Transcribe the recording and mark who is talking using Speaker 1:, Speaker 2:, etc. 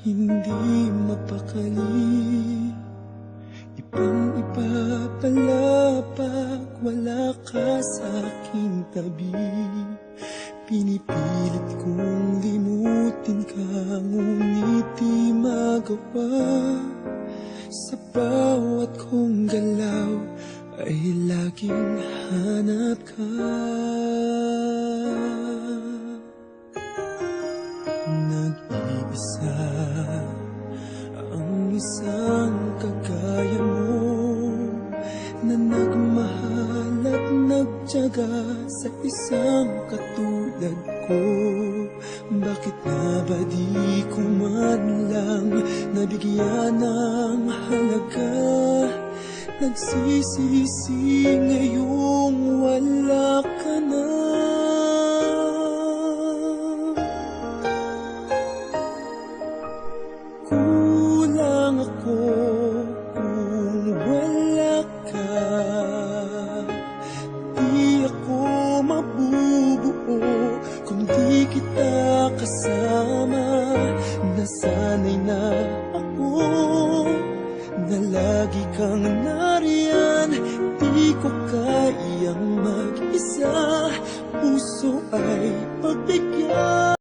Speaker 1: hindi mapakali. Ibang-iba pala pag wala ka sa aking tabi. Pinipilit kong limutin ka, ngunit di magawa. Sa bawat kong galaw ay laging hanap ka. Nag-iisa ang isang kagaya mo, na nagmahal at nagtiyaga sa isang katulad ko. Bakit nga ba di ko man lang nabigyan ng halaga? Nagsisisi ngayong wala ka na. Kulang ako kung wala ka. Di ako mabubuo kung di kita kasama. Nasanay na ako na lagi kang nariyan. Di ko kayang mag-isa, puso ay pagbigyan.